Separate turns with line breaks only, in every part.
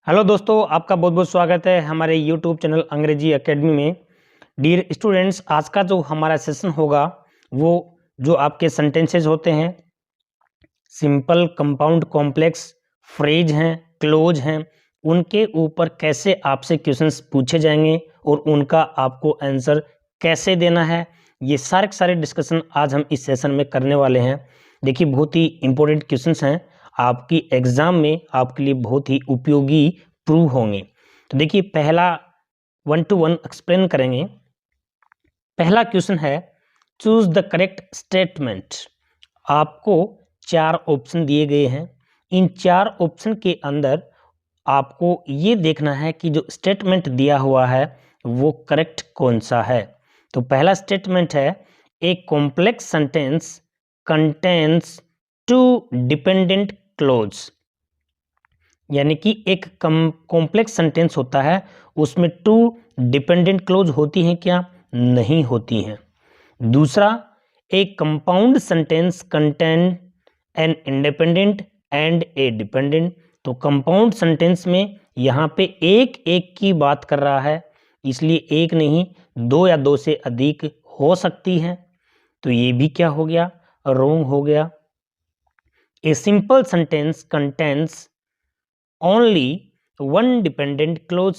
Hello दोस्तों, आपका बहुत बहुत स्वागत है हमारे यूट्यूब चैनल अंग्रेजी एकेडमी में। डियर स्टूडेंट्स, आज का जो हमारा सेशन होगा वो जो आपके सेंटेंसेस होते हैं, सिंपल, कंपाउंड, कॉम्प्लेक्स, फ्रेज हैं, क्लोज हैं, उनके ऊपर कैसे आपसे क्वेश्चंस पूछे जाएंगे और उनका आपको आंसर कैसे देना है, ये सारे डिस्कशन आज हम इस सेशन में करने वाले हैं। देखिए, बहुत ही इंपॉर्टेंट क्वेश्चंस हैं, आपकी एग्जाम में आपके लिए बहुत ही उपयोगी प्रूव होंगे। तो देखिए, पहला 1 to 1 एक्सप्लेन करेंगे। पहला क्वेश्चन है, चूज द करेक्ट स्टेटमेंट। आपको 4 ऑप्शन दिए गए हैं। इन 4 ऑप्शन के अंदर आपको ये देखना है कि जो स्टेटमेंट दिया हुआ है वो करेक्ट कौन सा है। तो पहला स्टेटमेंट है, ए complex sentence contains 2 dependent clause. यानी कि एक कॉम्प्लेक्स सेंटेंस होता है, उसमें 2 डिपेंडेंट क्लोज होती हैं क्या? नहीं होती हैं। दूसरा, ए compound sentence contain an independent and A dependent. तो कंपाउंड सेंटेंस में यहाँ पे एक एक की बात कर रहा है, इसलिए एक नहीं 2 या 2 से अधिक हो सकती है। तो ये भी क्या हो गया? रॉन्ग हो गया। A simple sentence contains only 1 dependent clause.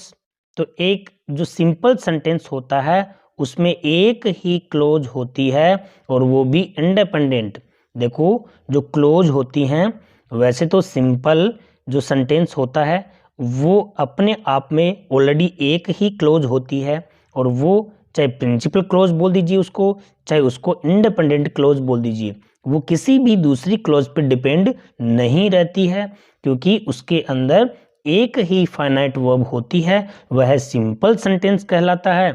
तो एक जो सिंपल सेंटेंस होता है उसमें एक ही क्लोज होती है और वो भी इंडिपेंडेंट। देखो, जो क्लोज होती हैं, वैसे तो सिंपल जो सेंटेंस होता है वो अपने आप में ऑलरेडी एक ही क्लोज होती है, और वो चाहे प्रिंसिपल क्लोज बोल दीजिए उसको, चाहे उसको इंडिपेंडेंट क्लोज बोल दीजिए, वो किसी भी दूसरी क्लोज पर डिपेंड नहीं रहती है, क्योंकि उसके अंदर एक ही फाइनाइट वर्ब होती है। वह सिंपल सेंटेंस कहलाता है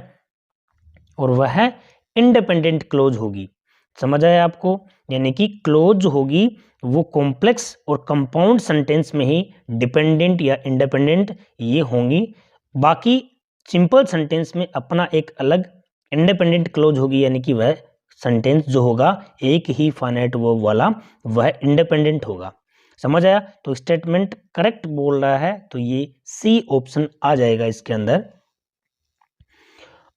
और वह इंडिपेंडेंट क्लोज होगी। समझ आया आपको? यानी कि क्लोज होगी वो कॉम्प्लेक्स और कंपाउंड सेंटेंस में ही डिपेंडेंट या इंडिपेंडेंट ये होंगी। बाकी सिंपल सेंटेंस में अपना एक अलग इंडिपेंडेंट क्लोज होगी, यानी कि वह सेंटेंस जो होगा एक ही फाइनाइट वर्ब वाला, वह इंडिपेंडेंट होगा। समझ आया? तो स्टेटमेंट करेक्ट बोल रहा है, तो ये सी ऑप्शन आ जाएगा इसके अंदर।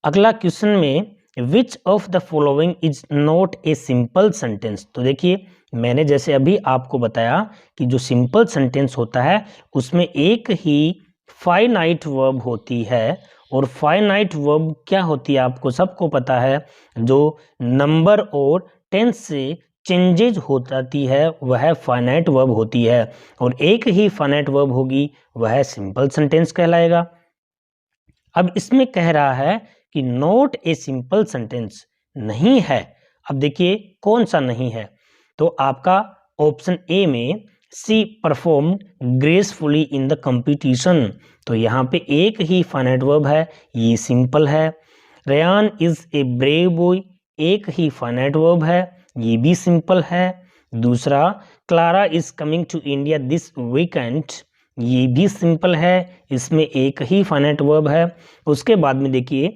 अगला क्वेश्चन में, विच of the following is not a simple sentence. तो देखिए, मैंने जैसे अभी आपको बताया कि जो सिंपल सेंटेंस होता है उसमें एक ही फाइनाइट वर्ब होती है, और फाइनाइट वर्ब क्या होती है आपको सबको पता है, जो नंबर और टेंस से चेंजेज हो जाती है वह फाइनाइट वर्ब होती है, और एक ही फाइनाइट वर्ब होगी वह सिंपल सेंटेंस कहलाएगा। अब इसमें कह रहा है कि नॉट ए सिंपल सेंटेंस, नहीं है। अब देखिए कौन सा नहीं है, तो आपका ऑप्शन ए में she perform gracefully in the competition. तो यहाँ पे एक ही फाइनाइट वर्ब है, ये सिंपल है। Ryan is a brave boy, एक ही फाइनाइट वर्ब है, ये भी सिंपल है। दूसरा, Clara is coming to India this weekend, ये भी सिंपल है, इसमें एक ही फाइनाइट वर्ब है। उसके बाद में देखिए,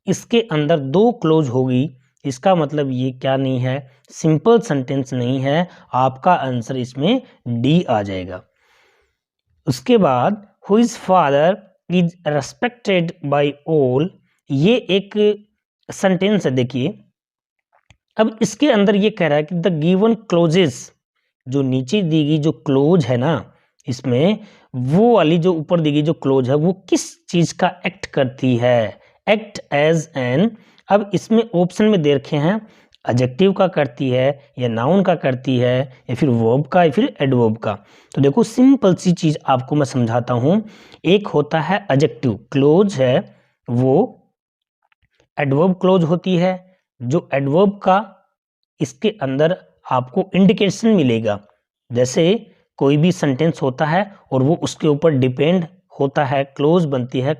इसके अंदर 2 क्लोज होगी, इसका मतलब ये क्या नहीं है? सिंपल सेंटेंस नहीं है। आपका आंसर इसमें डी आ जाएगा। उसके बाद, whose father is respected by all, ये एक सेंटेंस है। देखिए, अब इसके अंदर ये कह रहा है कि द गिवन क्लोजेस, जो नीचे दी गई जो क्लोज है ना, इसमें वो वाली जो ऊपर दी गई जो क्लोज है वो किस चीज का एक्ट करती है? Act as an. अब इसमें ऑप्शन में दे रखे हैं, एडजेक्टिव का करती है, या नाउन का करती है, या फिर वर्ब का, या फिर एडवर्ब का। तो देखो, सिंपल सी चीज आपको मैं समझाता हूं। एक होता है एडजेक्टिव क्लोज है, वो एडवर्ब क्लोज होती है। जो एडवर्ब का इसके अंदर आपको इंडिकेशन मिलेगा, जैसे कोई भी सेंटेंस होता है और वो उसके ऊपर डिपेंड होता है, क्लोज बनती है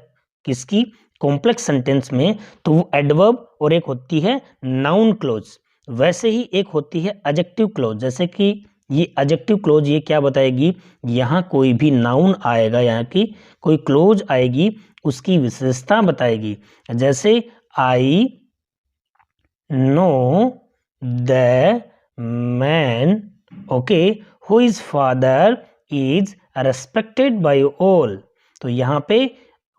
किसकी? कॉम्प्लेक्स सेंटेंस में, तो वो एडवर्ब, और एक होती है नाउन क्लोज। वैसे ही एक होती है एडजेक्टिव क्लोज, जैसे कि ये एडजेक्टिव क्लोज ये क्या बताएगी? यहाँ कोई भी नाउन आएगा, यहाँ की कोई क्लोज आएगी, उसकी विशेषता बताएगी। जैसे I know the man, okay, whose father is respected by all. तो यहाँ पे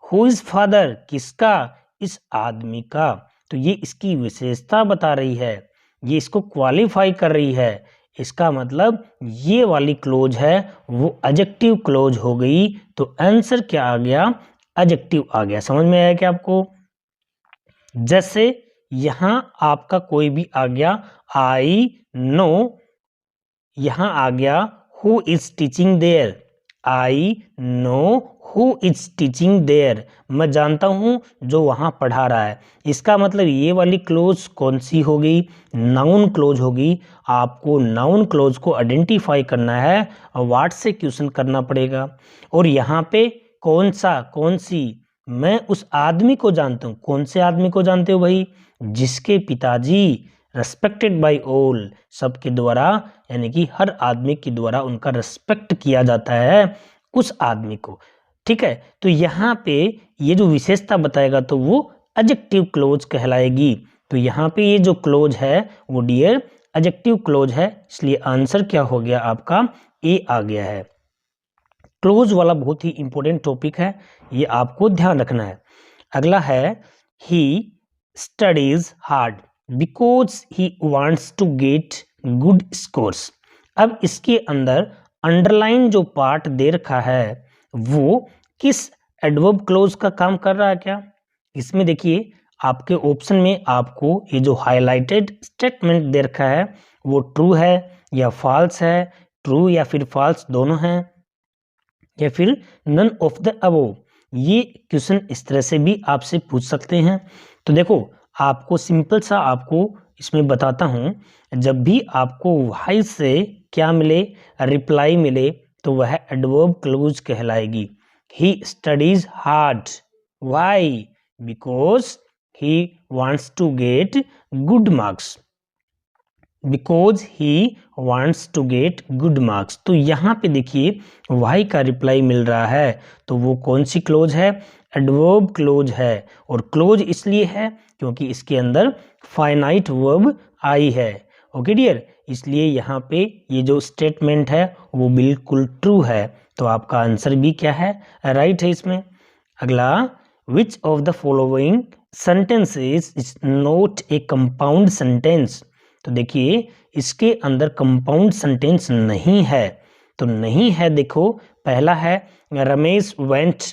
हु इज फादर, किसका, इस आदमी का। तो ये इसकी विशेषता बता रही है, ये इसको क्वालिफाई कर रही है। इसका मतलब ये वाली क्लोज है वो एडजेक्टिव क्लोज हो गई। तो आंसर क्या आ गया, एडजेक्टिव आ गया। समझ में आया क्या आपको? जैसे यहां आपका कोई भी आ गया आई नो, यहां आ गया who is teaching there, I know who is teaching there, मैं जानता हूं जो वहां पढ़ा रहा है। इसका मतलब ये वाली क्लोज कौन सी होगी, नाउन क्लोज होगी। आपको नाउन क्लोज को आइडेंटिफाई करना है और व्हाट से क्वेश्चन करना पड़ेगा। और यहाँ पे कौन सा, कौन सी, मैं उस आदमी को जानता हूँ। कौन से आदमी को जानते हो भाई? जिसके पिताजी रेस्पेक्टेड बाय ऑल, सबके द्वारा, यानी कि हर आदमी के द्वारा उनका रेस्पेक्ट किया जाता है, उस आदमी को। ठीक है, तो यहाँ पे ये जो विशेषता बताएगा तो वो एडजेक्टिव क्लोज कहलाएगी। तो यहाँ पे ये जो क्लोज है वो डियर एडजेक्टिव क्लोज है, इसलिए आंसर क्या हो गया आपका, ए आ गया है। क्लोज वाला बहुत ही इंपॉर्टेंट टॉपिक है, ये आपको ध्यान रखना है। अगला है he studies hard because he wants to get good scores. अब इसके अंदर अंडरलाइन जो पार्ट दे रखा है वो किस एडवर्ब क्लोज का काम कर रहा है क्या? इसमें देखिए आपके ऑप्शन में आपको ये जो हाईलाइटेड स्टेटमेंट दे रखा है वो ट्रू है या फॉल्स है, ट्रू या फिर फॉल्स दोनों हैं, या फिर नन ऑफ द अबोव। ये क्वेश्चन इस तरह से भी आपसे पूछ सकते हैं। तो देखो आपको सिंपल सा आपको इसमें बताता हूँ, जब भी आपको वाई से क्या मिले, रिप्लाई मिले, तो वह एडवर्ब क्लोज कहलाएगी। He studies hard, why, because he wants to get good marks, because he wants to get good marks. तो यहाँ पे देखिए वाई का रिप्लाई मिल रहा है, तो वो कौन सी क्लोज है, एडवर्ब क्लोज है। और क्लोज इसलिए है क्योंकि इसके अंदर फाइनाइट वर्ब आई है। ओके डियर, इसलिए यहाँ पे ये जो स्टेटमेंट है वो बिल्कुल ट्रू है। तो आपका आंसर भी क्या है, राइट है इसमें। अगला, which of the following sentences is not a compound sentence. तो देखिए इसके अंदर कंपाउंड सेंटेंस नहीं है। तो नहीं है, देखो पहला है Ramesh went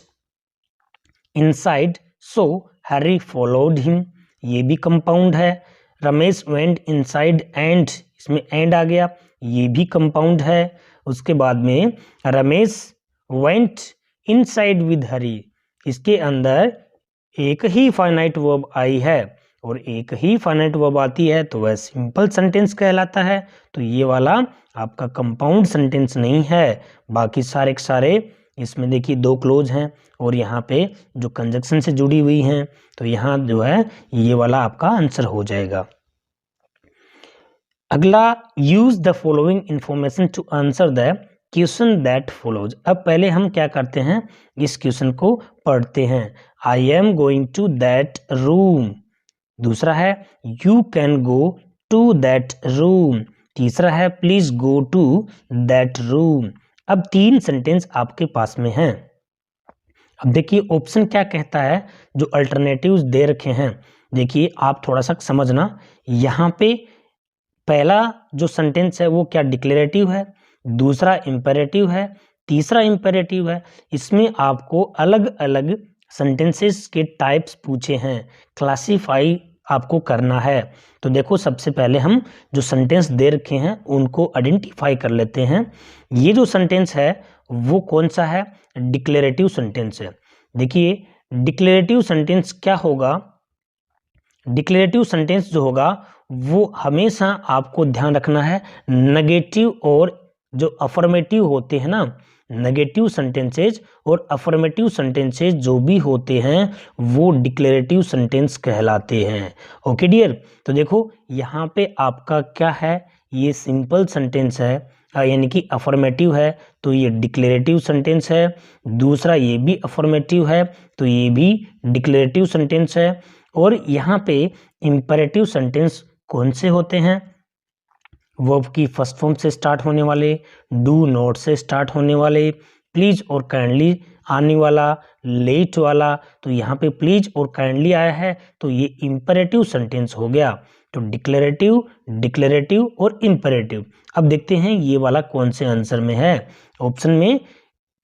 inside so Harry followed him, ये भी कंपाउंड है। रमेश वेंट इनसाइड एंड, इसमें एंड आ गया, ये भी कंपाउंड है। उसके बाद में रमेश वेंट इनसाइड विद हरी, इसके अंदर एक ही फाइनाइट वर्ब आई है और एक ही फाइनाइट वर्ब आती है तो वह सिंपल सेंटेंस कहलाता है। तो ये वाला आपका कंपाउंड सेंटेंस नहीं है। बाकी सारे के सारे इसमें देखिए दो क्लोज हैं और यहाँ पे जो कंजक्शन से जुड़ी हुई हैं, तो यहाँ जो है ये वाला आपका आंसर हो जाएगा। अगला, use the following information to answer the question that follows. अब पहले हम क्या करते हैं, इस क्वेश्चन को पढ़ते हैं। I am going to that room, दूसरा है you can go to that room, तीसरा है please go to that room. अब तीन सेंटेंस आपके पास में हैं। अब देखिए ऑप्शन क्या कहता है, जो अल्टरनेटिव्स दे रखे हैं। देखिए आप थोड़ा सा समझना, यहाँ पे पहला जो सेंटेंस है वो क्या डिक्लेरेटिव है, दूसरा इंपेरेटिव है, तीसरा इंपेरेटिव है। इसमें आपको अलग अलग सेंटेंसेस के टाइप्स पूछे हैं, क्लासिफाई आपको करना है। तो देखो सबसे पहले हम जो सेंटेंस दे रखे हैं उनको आइडेंटिफाई कर लेते हैं। ये जो सेंटेंस है वो कौन सा है, डिक्लेरेटिव सेंटेंस है। देखिए डिक्लेरेटिव सेंटेंस क्या होगा, डिक्लेरेटिव सेंटेंस जो होगा वो हमेशा आपको ध्यान रखना है नेगेटिव और जो अफर्मेटिव होते हैं ना, नेगेटिव सेंटेंसेज और अफर्मेटिव सेंटेंसेज जो भी होते हैं वो डिक्लेरेटिव सेंटेंस कहलाते हैं। ओके डियर, तो देखो यहाँ पे आपका क्या है, ये सिंपल सेंटेंस है, यानी कि अफर्मेटिव है तो ये डिक्लेरेटिव सेंटेंस है। दूसरा ये भी अफर्मेटिव है तो ये भी डिक्लेरेटिव सेंटेंस है। और यहाँ पे इंपेरेटिव सेंटेंस कौन से होते हैं, वर्ब की फर्स्ट फॉर्म से स्टार्ट होने वाले, डू नॉट से स्टार्ट होने वाले, प्लीज और काइंडली आने वाला, लेट वाला, तो यहाँ पे प्लीज और काइंडली आया है तो ये इंपेरेटिव सेंटेंस हो गया। तो डिक्लेरेटिव, डिक्लेरेटिव और इंपेरेटिव। अब देखते हैं ये वाला कौन से आंसर में है। ऑप्शन में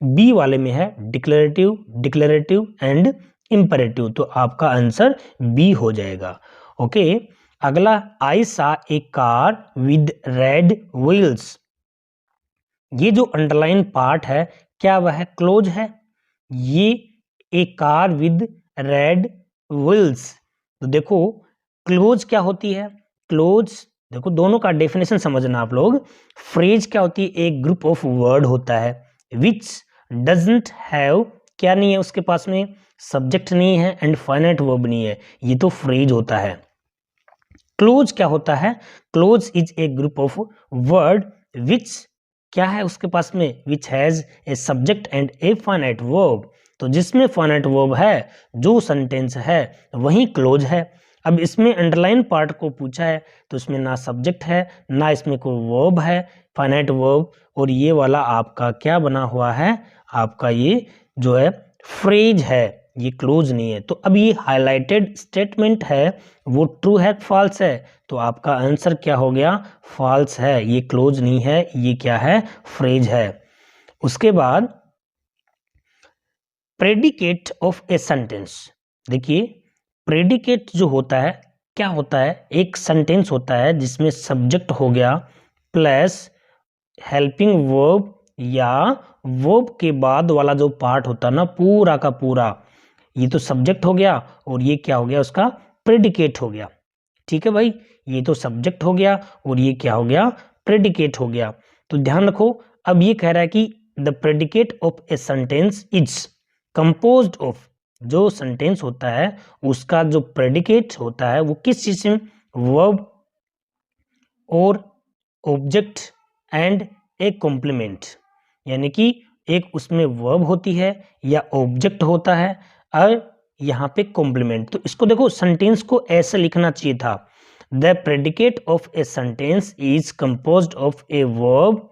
बी वाले में है डिक्लेरेटिव, डिक्लेरेटिव एंड इंपेरेटिव, तो आपका आंसर बी हो जाएगा। ओके, अगला, आई सा ए कार विद रेड व्हील्स। ये जो अंडरलाइन पार्ट है क्या वह क्लोज है? ये ए कार विद रेड व्हील्स, तो देखो क्लोज क्या होती है? क्लोज देखो दोनों का डेफिनेशन समझना आप लोग। फ्रेज क्या होती है? एक ग्रुप ऑफ वर्ड होता है विच डजंट हैव, क्या नहीं है उसके पास में? सब्जेक्ट नहीं है एंड फाइनाइट वर्ब नहीं है, ये तो फ्रेज होता है। क्लोज क्या होता है? Close is a group of word which, क्या है उसके पास में? Which has a subject and a finite verb, तो जिसमें फाइनाइट वर्ब है, जो सेंटेंस है वही क्लोज है। अब इसमें अंडरलाइन पार्ट को पूछा है तो इसमें ना सब्जेक्ट है ना इसमें कोई वर्ब है, फाइनाइट वर्ब, और ये वाला आपका क्या बना हुआ है? आपका ये जो है फ्रेज है, ये क्लोज नहीं है। तो अब ये हाईलाइटेड स्टेटमेंट है वो ट्रू है फॉल्स है? तो आपका आंसर क्या हो गया? फॉल्स है, ये क्लोज नहीं है, ये क्या है? फ्रेज है। उसके बाद प्रेडिकेट ऑफ ए सेंटेंस। देखिए प्रेडिकेट जो होता है क्या होता है? एक सेंटेंस होता है जिसमें सब्जेक्ट हो गया प्लस हेल्पिंग वर्ब या वर्ब के बाद वाला जो पार्ट होता है ना पूरा का पूरा, ये तो सब्जेक्ट हो गया और ये क्या हो गया? उसका प्रेडिकेट हो गया। ठीक है भाई, ये तो सब्जेक्ट हो गया और ये क्या हो गया? प्रेडिकेट हो गया। तो ध्यान रखो, अब ये कह रहा है कि the predicate of a sentence is composed of, जो सेंटेंस होता है उसका जो प्रेडिकेट होता है वो किस चीज से? वर्ब और ऑब्जेक्ट एंड ए कॉम्प्लीमेंट, यानी कि एक उसमें वर्ब होती है या ऑब्जेक्ट होता है और यहाँ पे कॉम्प्लीमेंट। तो इसको देखो सेंटेंस को ऐसे लिखना चाहिए था, the predicate of a sentence is composed of a verb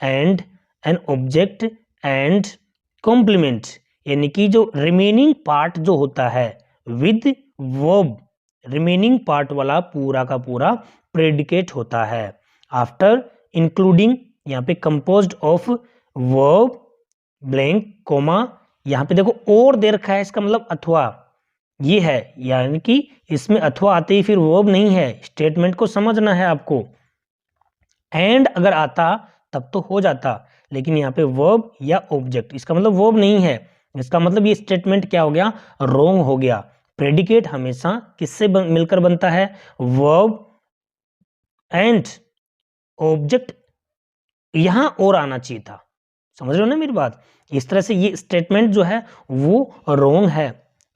and an object and complement, यानी कि जो रिमेनिंग पार्ट जो होता है विद वर्ब, रिमेनिंग पार्ट वाला पूरा का पूरा प्रेडिकेट होता है। आफ्टर इंक्लूडिंग, यहाँ पे composed of verb blank comma, यहाँ पे देखो और दे रखा है, इसका मतलब अथवा ये है, यानी कि इसमें अथवा आते ही फिर वर्ब नहीं है, स्टेटमेंट को समझना है आपको। एंड अगर आता तब तो हो जाता, लेकिन यहाँ पे वर्ब या ऑब्जेक्ट, इसका मतलब वर्ब नहीं है, इसका मतलब ये स्टेटमेंट क्या हो गया? रॉन्ग हो गया। प्रेडिकेट हमेशा किससे मिलकर बनता है? वर्ब एंड ऑब्जेक्ट, यहां और आना चाहिए था। समझ रहे हो ना मेरी बात? इस तरह से ये स्टेटमेंट जो है वो रॉन्ग है,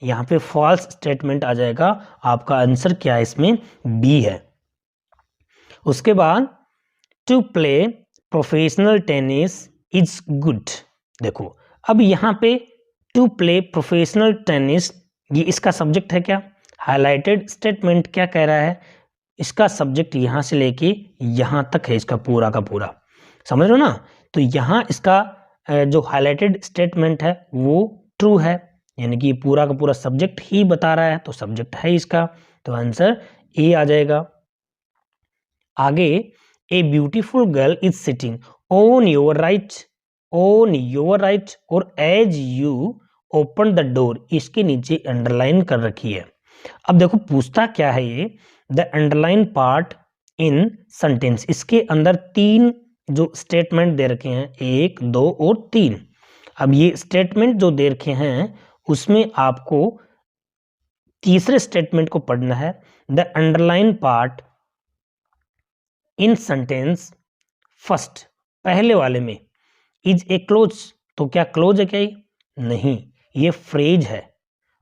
यहाँ पे फॉल्स स्टेटमेंट आ जाएगा। आपका आंसर क्या है इसमें? बी है। उसके बाद to play professional tennis is good. देखो अब यहाँ पे टू प्ले प्रोफेशनल टेनिस, ये इसका सब्जेक्ट है क्या? हाईलाइटेड स्टेटमेंट क्या कह रहा है? इसका सब्जेक्ट यहाँ से लेके यहाँ तक है, इसका पूरा का पूरा, समझ रहे हो ना? तो यहाँ इसका जो हाईलाइटेड स्टेटमेंट है वो ट्रू है, यानी कि पूरा का पूरा सब्जेक्ट ही बता रहा है, तो सब्जेक्ट है इसका, तो आंसर ए आ जाएगा। आगे, a beautiful girl is sitting on your right, on your right और as you open the door, इसके नीचे अंडरलाइन कर रखी है। अब देखो पूछता क्या है ये, the underline part in sentence, इसके अंदर तीन जो स्टेटमेंट दे रखे हैं, 1, 2 और 3। अब ये स्टेटमेंट जो दे रखे हैं उसमें आपको तीसरे स्टेटमेंट को पढ़ना है, the underline part in sentence first, पहले वाले में इज ए क्लोज, तो क्या क्लोज है क्या ये? नहीं, ये फ्रेज है।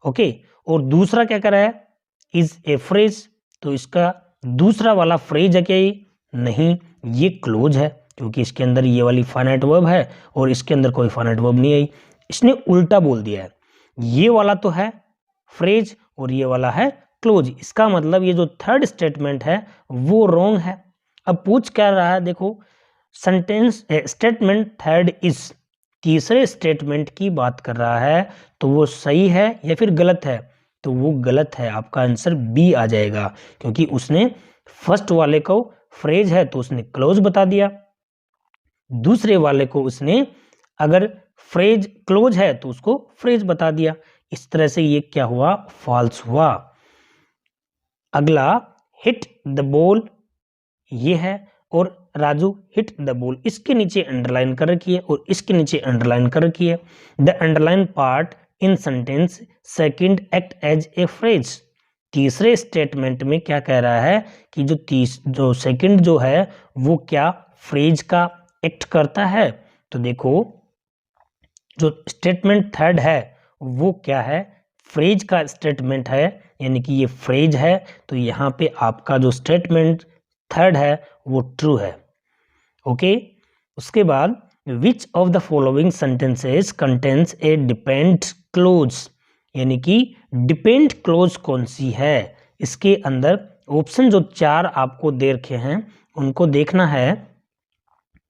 ओके, और दूसरा क्या कर रहा है? इज ए फ्रेज, तो इसका दूसरा वाला फ्रेज है क्या ये? नहीं, ये क्लोज है, क्योंकि इसके अंदर ये वाली फाइनाइट वर्ब है और इसके अंदर कोई फाइनाइट वर्ब नहीं आई, इसने उल्टा बोल दिया है। ये वाला तो है फ्रेज और ये वाला है क्लोज, इसका मतलब ये जो थर्ड स्टेटमेंट है वो रॉन्ग है। अब पूछ क्या रहा है? देखो सेंटेंस स्टेटमेंट थर्ड इज, तीसरे स्टेटमेंट की बात कर रहा है तो वो सही है या फिर गलत है? तो वो गलत है, आपका आंसर बी आ जाएगा, क्योंकि उसने फर्स्ट वाले को फ्रेज है तो उसने क्लोज बता दिया, दूसरे वाले को उसने अगर फ्रेज क्लोज है तो उसको फ्रेज बता दिया। इस तरह से ये क्या हुआ? फॉल्स हुआ। अगला हिट द बॉल ये है, और राजू हिट द बॉल इसके नीचे अंडरलाइन कर रखी है और इसके नीचे अंडरलाइन कर रखी है। The underline part in sentence second act as a phrase. तीसरे स्टेटमेंट में क्या कह रहा है कि जो सेकंड जो है वो क्या फ्रेज का एक्ट करता है? तो देखो जो स्टेटमेंट थर्ड है वो क्या है? फ्रेज का स्टेटमेंट है, यानी कि ये फ्रेज है, तो यहाँ पे आपका जो स्टेटमेंट थर्ड है वो ट्रू है। ओके, उसके बाद विच of the following sentences contains A depend close, यानी कि डिपेंड क्लोज कौन सी है? इसके अंदर ऑप्शन जो 4 आपको दे रखे हैं उनको देखना है।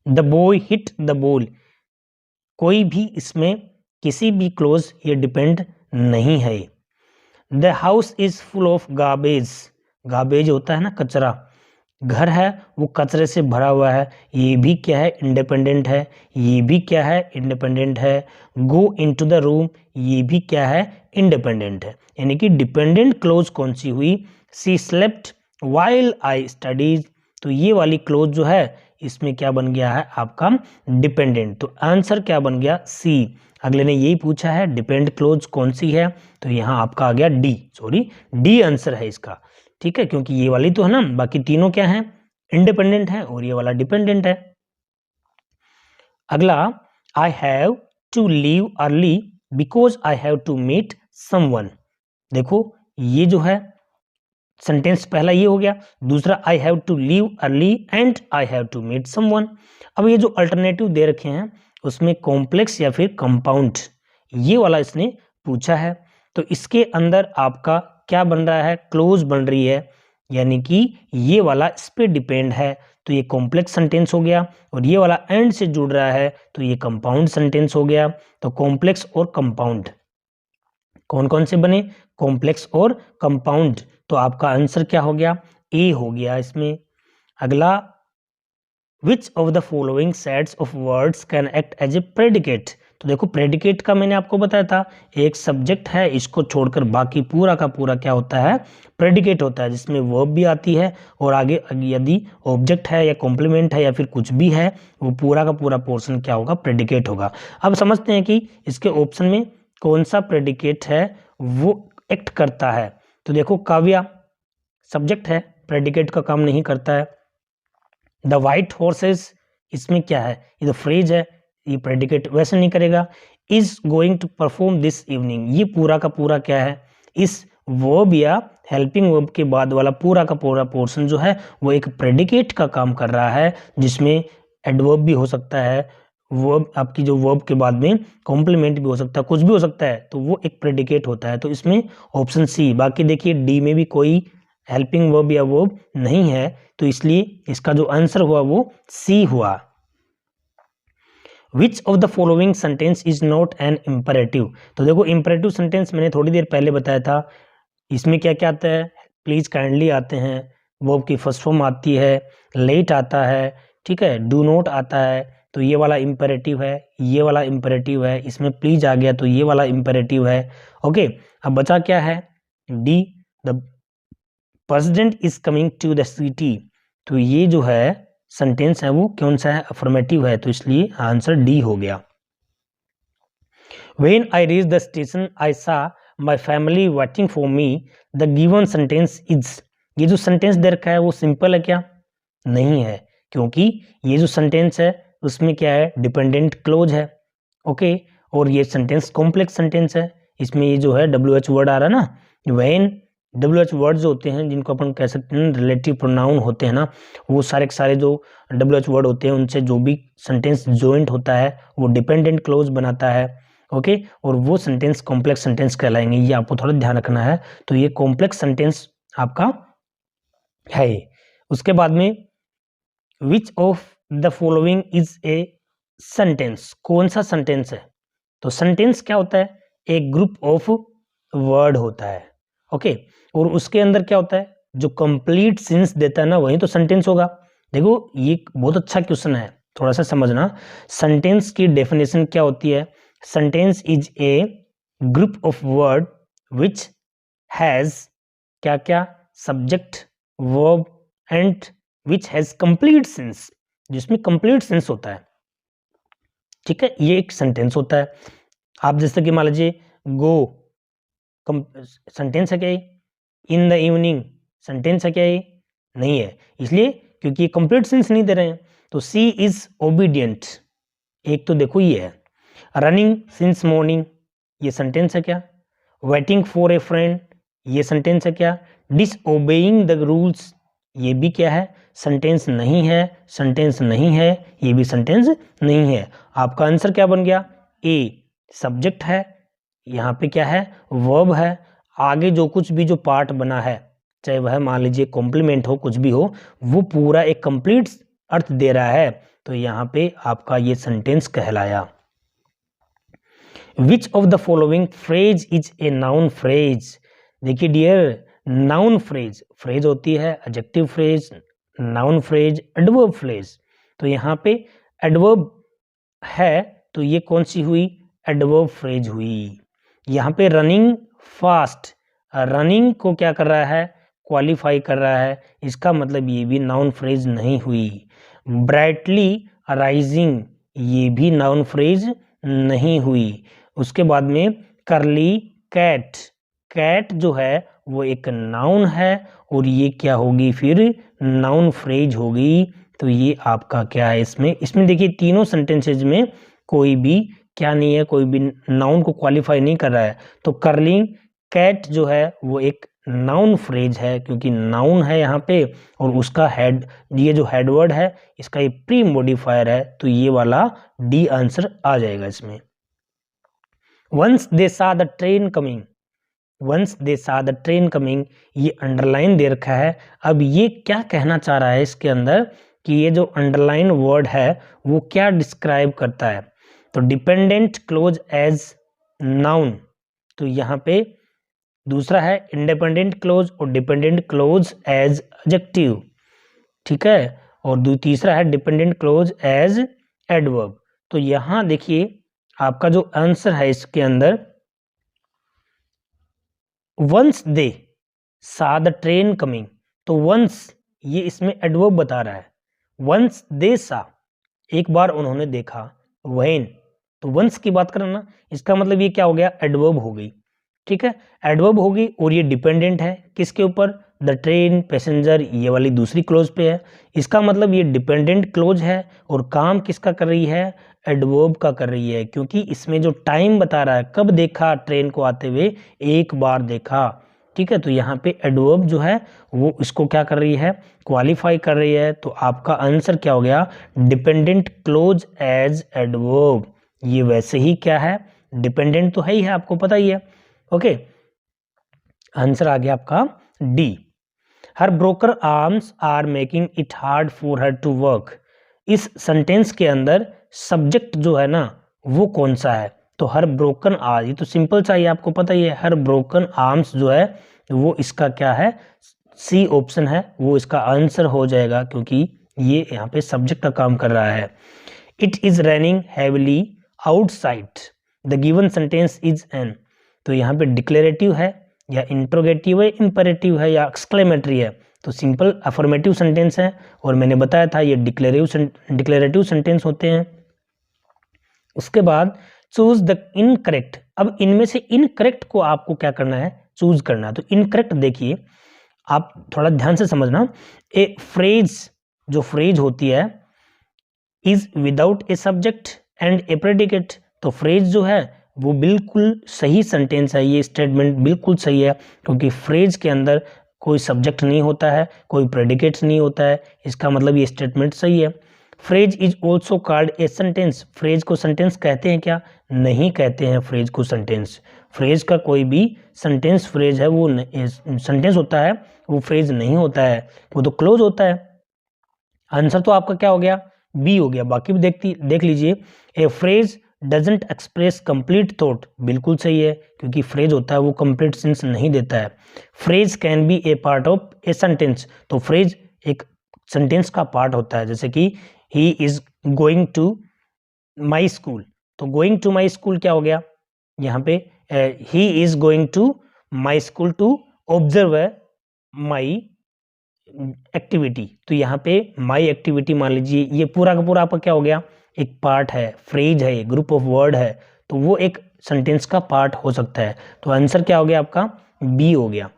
The boy hit the ball, कोई भी इसमें किसी भी क्लोज ये डिपेंड नहीं है। The house is full of garbage, garbage होता है ना कचरा, घर है वो कचरे से भरा हुआ है, ये भी क्या है? इंडिपेंडेंट है। ये भी क्या है? इंडिपेंडेंट है। गो इनटू द रूम ये भी क्या है? इंडिपेंडेंट है। यानी कि डिपेंडेंट क्लोज कौन सी हुई? सी स्लेप्ट वाइल आई स्टडीज, तो ये वाली क्लोज जो है इसमें क्या बन गया है? आपका डिपेंडेंट। तो आंसर क्या बन गया? सी। अगले ने यही पूछा है डिपेंड क्लोज कौन सी है, तो यहाँ आपका आ गया डी, सॉरी डी आंसर है इसका। ठीक है, क्योंकि ये वाली तो है ना, बाकी तीनों क्या हैं? इंडिपेंडेंट है, और ये वाला डिपेंडेंट है। अगला, I have to leave early because I have to meet someone. देखो ये जो है सेंटेंस पहला ये हो गया, दूसरा I have to leave early and I have to meet someone. अब ये जो अल्टरनेटिव दे रखे हैं उसमें कॉम्प्लेक्स या फिर कंपाउंड ये वाला इसने पूछा है, तो इसके अंदर आपका क्या बन रहा है? क्लोज बन रही है, यानी कि ये वाला इस पे डिपेंड है, तो ये कॉम्प्लेक्स सेंटेंस हो गया, और ये वाला एंड से जुड़ रहा है तो ये कंपाउंड सेंटेंस हो गया। तो कॉम्प्लेक्स और कंपाउंड कौन कौन से बने? कॉम्प्लेक्स और कंपाउंड। तो आपका आंसर क्या हो गया? ए हो गया इसमें। अगला, which of the following sets of words can act as a predicate. तो देखो प्रेडिकेट का मैंने आपको बताया था, एक सब्जेक्ट है, इसको छोड़कर बाकी पूरा का पूरा क्या होता है? प्रेडिकेट होता है, जिसमें वर्ब भी आती है और आगे यदि ऑब्जेक्ट है या कॉम्प्लीमेंट है या फिर कुछ भी है वो पूरा का पूरा पोर्शन क्या होगा? प्रेडिकेट होगा। अब समझते हैं कि इसके ऑप्शन में कौन सा प्रेडिकेट है वो एक्ट करता है। तो देखो काव्या सब्जेक्ट है, प्रेडिकेट का काम नहीं करता है। द वाइट हॉर्सेस इसमें क्या है? ये तो फ्रेज है, ये प्रेडिकेट वैसे नहीं करेगा। Is going to perform this evening ये पूरा का पूरा क्या है? इस वर्ब या हेल्पिंग वर्ब के बाद वाला पूरा का पूरा पोर्शन जो है वो एक प्रेडिकेट का काम कर रहा है, जिसमें एडवर्ब भी हो सकता है, वर्ब आपकी जो वर्ब के बाद में कॉम्प्लीमेंट भी हो सकता है, कुछ भी हो सकता है, तो वो एक प्रेडिकेट होता है। तो इसमें ऑप्शन सी। बाकी देखिए डी में भी कोई हेल्पिंग वर्ब या वर्ब नहीं है, तो इसलिए इसका जो आंसर हुआ वो सी हुआ। विच of the following sentence is not an imperative. तो देखो इम्परेटिव सेंटेंस मैंने थोड़ी देर पहले बताया था, इसमें क्या क्या आता है? प्लीज काइंडली आते हैं, वर्ब की फर्स्ट फॉर्म आती है, लेट आता है, ठीक है, डू नॉट आता है, तो ये वाला इम्परेटिव है, ये वाला इम्परेटिव है, इसमें प्लीज आ गया तो ये वाला इम्परेटिव है। ओके, अब बचा क्या है? D, the president is coming to the city. तो ये जो है सेंटेंस है वो कौन सा है? अफर्मेटिव है, तो इसलिए आंसर डी हो गया। When I reached the station, I saw my family waiting for me. The given sentence is, ये जो सेंटेंस दे रखा है वो सिंपल है क्या? नहीं है, क्योंकि ये जो सेंटेंस है उसमें क्या है? डिपेंडेंट क्लोज है। ओके, और ये सेंटेंस कॉम्प्लेक्स सेंटेंस है, इसमें ये जो है WH वर्ड आ रहा है ना, व्हेन WH वर्ड जो होते हैं जिनको अपन कह सकते हैं रिलेटिव प्रोनाउन होते हैं ना, वो सारे के सारे जो WH वर्ड होते हैं उनसे जो भी सेंटेंस जॉइंट होता है वो डिपेंडेंट क्लोज बनाता है। ओके, और वो सेंटेंस कॉम्प्लेक्स सेंटेंस कहलाएंगे, ये आपको थोड़ा ध्यान रखना है। तो ये कॉम्प्लेक्स सेंटेंस आपका है। उसके बाद में विच of the following is a sentence, कौन सा सेंटेंस है? तो सेंटेंस क्या होता है? एक ग्रुप ऑफ वर्ड होता है, ओके। और उसके अंदर क्या होता है? जो कंप्लीट सेंस देता है ना, वही तो सेंटेंस होगा। देखो ये बहुत अच्छा क्वेश्चन है, थोड़ा सा समझना। सेंटेंस की डेफिनेशन क्या होती है? Sentence is a group of word which has क्या क्या? Subject, verb and which has complete sense, जिसमें कंप्लीट सेंस होता है, ठीक है। ये एक सेंटेंस होता है। आप जैसे कि मान लीजिए गो, सेंटेंस है क्या ये? इन द इवनिंग सेंटेंस है क्या ये? नहीं है, इसलिए क्योंकि ये कंप्लीट सेंस नहीं दे रहे हैं। तो सी इज ओबीडियंट, एक तो देखो ये है। रनिंग सिंस मॉर्निंग, ये सेंटेंस है क्या? वेटिंग फॉर ए फ्रेंड, ये सेंटेंस है क्या? डिसओबेइंग द रूल्स, ये भी क्या है? सेंटेंस नहीं है, सेंटेंस नहीं है, ये भी सेंटेंस नहीं है। आपका आंसर क्या बन गया? ए सब्जेक्ट है, यहाँ पे क्या है? वर्ब है। आगे जो कुछ भी जो पार्ट बना है, चाहे वह मान लीजिए कॉम्प्लीमेंट हो, कुछ भी हो, वो पूरा एक कंप्लीट अर्थ दे रहा है, तो यहाँ पे आपका ये सेंटेंस कहलाया। विच of the following phrase is a noun phrase? देखिए डियर, नाउन फ्रेज, फ्रेज होती है adjective phrase, noun phrase, adverb phrase. तो यहाँ पे एडवर्ब है, तो ये कौन सी हुई? एडवर्ब फ्रेज हुई। यहाँ पे रनिंग फास्ट, रनिंग को क्या कर रहा है? क्वालिफाई कर रहा है, इसका मतलब ये भी नाउन फ्रेज नहीं हुई। ब्राइटली राइजिंग, ये भी नाउन फ्रेज नहीं हुई। उसके बाद में करली कैट, कैट जो है वो एक नाउन है, और ये क्या होगी फिर? नाउन फ्रेज होगी। तो ये आपका क्या है? इसमें देखिए तीनों सेंटेंसेज में कोई भी क्या नहीं है, कोई भी नाउन को क्वालिफाई नहीं कर रहा है। तो कर्लिंग कैट जो है वो एक नाउन फ्रेज है, क्योंकि नाउन है यहाँ पे, और उसका हेड, ये जो हेडवर्ड है इसका ये प्री मॉडिफायर है, तो ये वाला डी आंसर आ जाएगा इसमें। Once they saw the train coming, once they saw the train coming, ये अंडरलाइन दे रखा है। अब ये क्या कहना चाह रहा है इसके अंदर, कि ये जो अंडरलाइन वर्ड है वो क्या डिस्क्राइब करता है? तो डिपेंडेंट क्लोज एज नाउन, तो यहाँ पे दूसरा है इंडिपेंडेंट क्लोज और डिपेंडेंट क्लोज एज एडजेक्टिव, ठीक है। और तीसरा है डिपेंडेंट क्लोज एज एडवर्ब। तो यहाँ देखिए आपका जो आंसर है इसके अंदर, once they saw the train coming, तो वंस ये इसमें एडवर्ब बता रहा है। वंस दे सा, एक बार उन्होंने देखा। व्हेन, तो वंस की बात करना, इसका मतलब ये क्या हो गया? एडवर्ब हो गई, ठीक है। एडवर्ब होगी और ये डिपेंडेंट है किसके ऊपर? द ट्रेन, पैसेंजर, ये वाली दूसरी क्लोज पे है। इसका मतलब ये डिपेंडेंट क्लोज है, और काम किसका कर रही है? एडवर्ब का कर रही है, क्योंकि इसमें जो टाइम बता रहा है, कब देखा ट्रेन को आते हुए? एक बार देखा, ठीक है। तो यहाँ पे एडवर्ब जो है वो इसको क्या कर रही है? क्वालिफाई कर रही है। तो आपका आंसर क्या हो गया? Dependent clause as adverb. ये वैसे ही क्या है? डिपेंडेंट तो है ही है, आपको पता ही है, ओके। आंसर आ गया आपका D. Her broken arms are making it hard for her to work, इस सेंटेंस के अंदर सब्जेक्ट जो है ना वो कौन सा है? तो हर ब्रोकन आर्म, ये तो सिंपल सा ही आपको पता ही है। हर ब्रोकन आर्म्स जो है वो इसका क्या है? सी ऑप्शन है, वो इसका आंसर हो जाएगा, क्योंकि ये यहाँ पे सब्जेक्ट का काम कर रहा है। It is raining heavily outside, the given sentence is an, तो यहाँ पे डिक्लेरेटिव है या इंट्रोगेटिव है, इंपेरेटिव है या एक्सक्लेमेटरी है? तो सिंपल अफर्मेटिव सेंटेंस है, और मैंने बताया था ये डिक्लेरेटिव सेंटेंस होते हैं। उसके बाद चूज द इनकरेक्ट, अब इनमें से इनकरेक्ट को आपको क्या करना है? चूज करना है। तो इनकरेक्ट देखिए, आप थोड़ा ध्यान से समझना। ए फ्रेज, जो फ्रेज होती है, is without a subject and A predicate, तो फ्रेज जो है वो बिल्कुल सही सेंटेंस है, ये स्टेटमेंट बिल्कुल सही है, क्योंकि फ्रेज के अंदर कोई सब्जेक्ट नहीं होता है, कोई प्रेडिकेट नहीं होता है, इसका मतलब ये स्टेटमेंट सही है। Phrase is also called a sentence, phrase को सेंटेंस कहते हैं क्या? नहीं कहते हैं फ्रेज को सेंटेंस। फ्रेज का कोई भी सेंटेंस फ्रेज है वो सेंटेंस होता है, वो फ्रेज नहीं होता है, वो तो क्लोज होता है। आंसर तो आपका क्या हो गया? बी हो गया। बाकी भी देख लीजिए, ए phrase doesn't express complete thought, बिल्कुल सही है, क्योंकि फ्रेज होता है वो कंप्लीट सेंस नहीं देता है। Phrase can be a part of a sentence, तो फ्रेज एक सेंटेंस का पार्ट होता है, जैसे कि he is going to my school, तो गोइंग टू माई स्कूल क्या हो गया यहाँ पे, he is going to my school to observe my activity, तो यहाँ पे माई एक्टिविटी मान लीजिए, ये पूरा का पूरा आपका क्या हो गया, एक पार्ट है, फ्रेज है, ग्रुप ऑफ वर्ड है, तो वो एक सेंटेंस का पार्ट हो सकता है। तो आंसर क्या हो गया आपका, बी हो गया।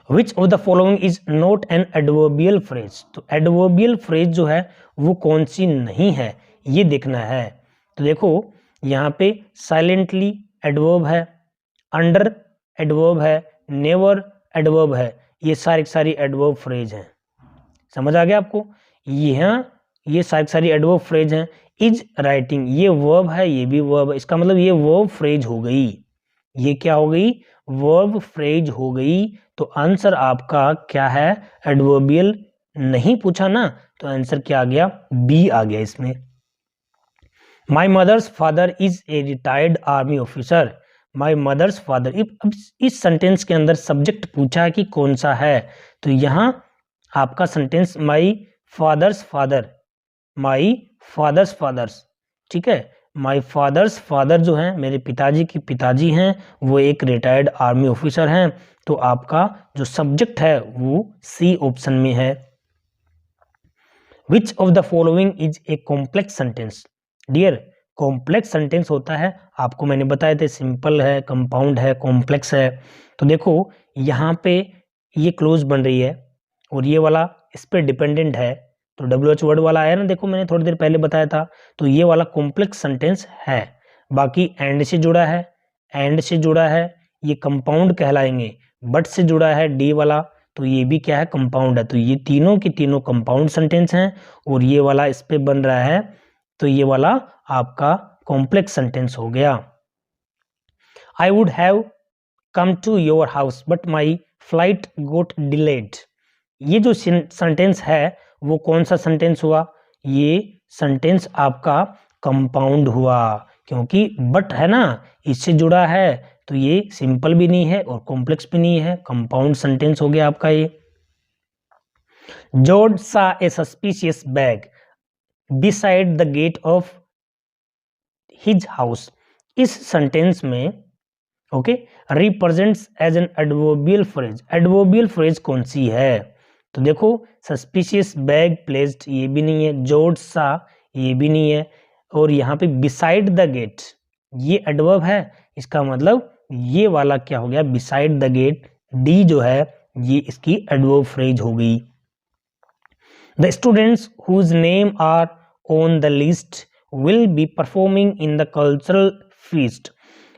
विच of the following is not an adverbial phrase, तो एडवर्बियल फ्रेज जो है वो कौन सी नहीं है, ये देखना है। तो देखो यहाँ पे साइलेंटली एडवर्ब है, अंडर एडवर्ब है, नेवर एडवर्ब है, ये सारी एडवर्ब फ्रेज हैं। समझ आ गया आपको, ये सारी एडवर्ब फ्रेज हैं। इज राइटिंग, ये वर्ब है, ये भी वर्ब है, इसका मतलब ये वर्ब फ्रेज हो गई, ये क्या हो गई, वर्ब फ्रेज हो गई। तो आंसर आपका क्या है, एडवर्बियल नहीं पूछा ना, तो आंसर क्या आ गया, बी आ गया इसमें। My mother's father is a retired army officer, my mother's father, अब इस सेंटेंस के अंदर सब्जेक्ट पूछा है कि कौन सा है, तो यहाँ आपका sentence my father's father, my father's father's, ठीक है, माई फादर्स फादर जो हैं, मेरे पिताजी की पिताजी हैं, वो एक रिटायर्ड आर्मी ऑफिसर हैं, तो आपका जो सब्जेक्ट है वो सी ऑप्शन में है। Which of the following is a complex sentence, dear complex sentence होता है, आपको मैंने बताया थे, सिंपल है, कंपाउंड है, कॉम्प्लेक्स है। तो देखो यहाँ पे ये क्लोज बन रही है और ये वाला इस पर डिपेंडेंट है, तो WH वर्ड वाला आया ना, देखो मैंने थोड़ी देर पहले बताया था, तो ये वाला कॉम्प्लेक्स सेंटेंस है। बाकी एंड से जुड़ा है, एंड से जुड़ा है, ये कंपाउंड कहलाएंगे। बट से जुड़ा है डी वाला, तो ये भी क्या है, कंपाउंड है। तो ये तीनों की तीनों कंपाउंड सेंटेंस हैं, और ये वाला इस पे बन रहा है, तो ये वाला आपका कॉम्प्लेक्स सेंटेंस हो गया। I would have come to your house but my flight got delayed, ये जो सेंटेंस है वो कौन सा सेंटेंस हुआ, ये सेंटेंस आपका कंपाउंड हुआ, क्योंकि बट है ना, इससे जुड़ा है, तो ये सिंपल भी नहीं है और कॉम्प्लेक्स भी नहीं है, कंपाउंड सेंटेंस हो गया आपका ये। George saw a suspicious bag beside the gate of his house, इस सेंटेंस में okay represents as an adverbial phrase, adverbial phrase कौन सी है, तो देखो सस्पिशियस बैग प्लेस्ड, ये भी नहीं है, जॉर्ज सा ये भी नहीं है, और यहाँ पे बिसाइड द गेट ये एडवर्ब है, इसका मतलब ये वाला क्या हो गया, बिसाइड द गेट, डी जो है ये इसकी एडवर्ब फ्रेज हो गई। The students whose name are on the list will be performing in the cultural feast,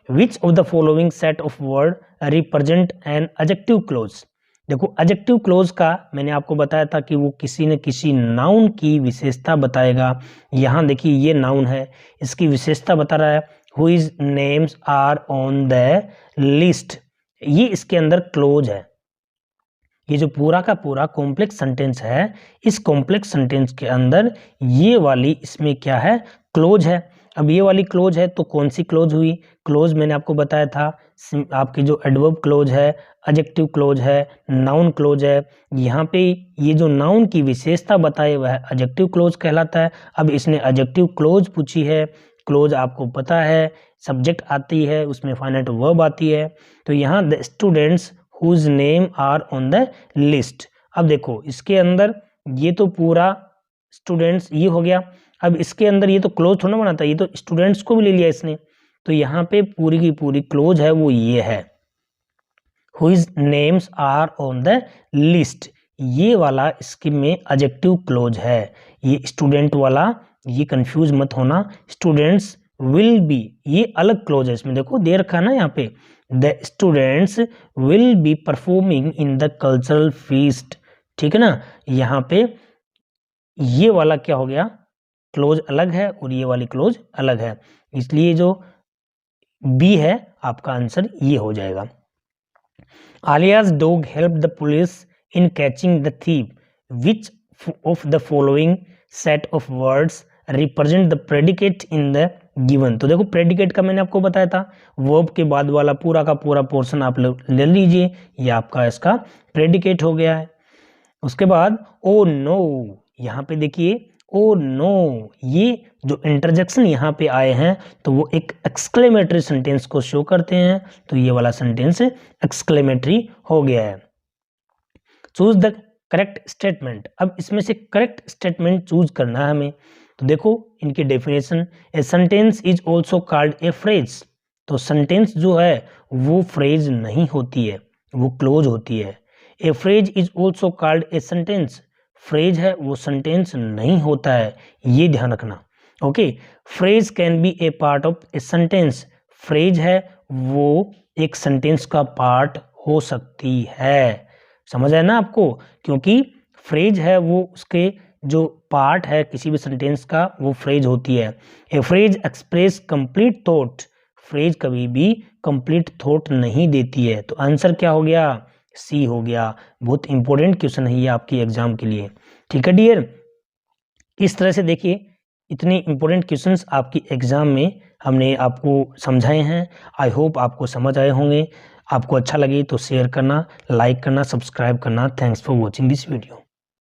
which of the following set of word represent an adjective clause, देखो adjective clause का मैंने आपको बताया था कि वो किसी न किसी नाउन की विशेषता बताएगा। यहाँ देखिए ये नाउन है, इसकी विशेषता बता रहा है, whose names are on the list, ये इसके अंदर क्लोज है। ये जो पूरा का पूरा कॉम्प्लेक्स सेंटेंस है, इस कॉम्प्लेक्स सेंटेंस के अंदर ये वाली इसमें क्या है, क्लोज है। अब ये वाली क्लोज है तो कौन सी क्लोज हुई, क्लोज मैंने आपको बताया था, आपकी जो एडवर्ब क्लोज है, एडजेक्टिव क्लोज है, नाउन क्लोज है। यहाँ पे ये जो नाउन की विशेषता बताए वह एडजेक्टिव क्लोज कहलाता है। अब इसने एडजेक्टिव क्लोज पूछी है, क्लोज आपको पता है सब्जेक्ट आती है, उसमें फाइनाइट वर्ब आती है, तो यहाँ the students whose name are on the list, अब देखो इसके अंदर ये तो पूरा स्टूडेंट्स ये हो गया, अब इसके अंदर ये तो क्लोज थोड़ा बनाता है, ये तो स्टूडेंट्स को भी ले लिया इसने, तो यहाँ पे पूरी की पूरी क्लोज है वो ये है, whose names are on the list, ये वाला इसके में एडजेक्टिव क्लोज है। ये स्टूडेंट वाला ये कंफ्यूज मत होना, स्टूडेंट्स विल बी ये अलग क्लोज है, इसमें देखो दे रखा ना यहाँ पे, the students will be performing in the cultural feast, ठीक है ना, यहाँ पे ये वाला क्या हो गया, क्लोज अलग है और ये वाली क्लोज अलग है, इसलिए जो बी है आपका आंसर ये हो जाएगा। Alia's dog help the police in catching the thief, which of the following set of words represent the predicate in the given. तो देखो प्रेडिकेट का मैंने आपको बताया था, वर्ब के बाद वाला पूरा का पूरा पोर्शन आप ले लीजिए, ये आपका इसका प्रेडिकेट हो गया है। उसके बाद ओ नो, यहाँ पे देखिए ओ नो, ये जो इंटरजेक्शन यहाँ पे आए हैं तो वो एक एक्सक्लेमेटरी सेंटेंस को शो करते हैं, तो ये वाला सेंटेंस एक्सक्लेमेटरी हो गया है। चूज द करेक्ट स्टेटमेंट, अब इसमें से करेक्ट स्टेटमेंट चूज करना है हमें। तो देखो इनकी definition, A sentence is also called a phrase. तो सेंटेंस जो है वो फ्रेज नहीं होती है, वो क्लोज होती है। ए phrase is also called a sentence, phrase है वो सेंटेंस नहीं होता है, ये ध्यान रखना। Okay, phrase can be a part of a sentence, phrase है वो एक सेंटेंस का पार्ट हो सकती है, समझ आया ना आपको, क्योंकि फ्रेज है वो उसके जो पार्ट है किसी भी सेंटेंस का वो फ्रेज होती है। ए phrase express complete thought, phrase कभी भी कंप्लीट थॉट नहीं देती है। तो आंसर क्या हो गया, सी हो गया। बहुत इंपॉर्टेंट क्वेश्चन है ये आपकी एग्जाम के लिए, ठीक है डियर। इस तरह से देखिए इतने इंपॉर्टेंट क्वेश्चंस आपकी एग्जाम में हमने आपको समझाए हैं। आई होप आपको समझ आए होंगे। आपको अच्छा लगे तो शेयर करना, लाइक करना, सब्सक्राइब करना। Thanks for watching this video.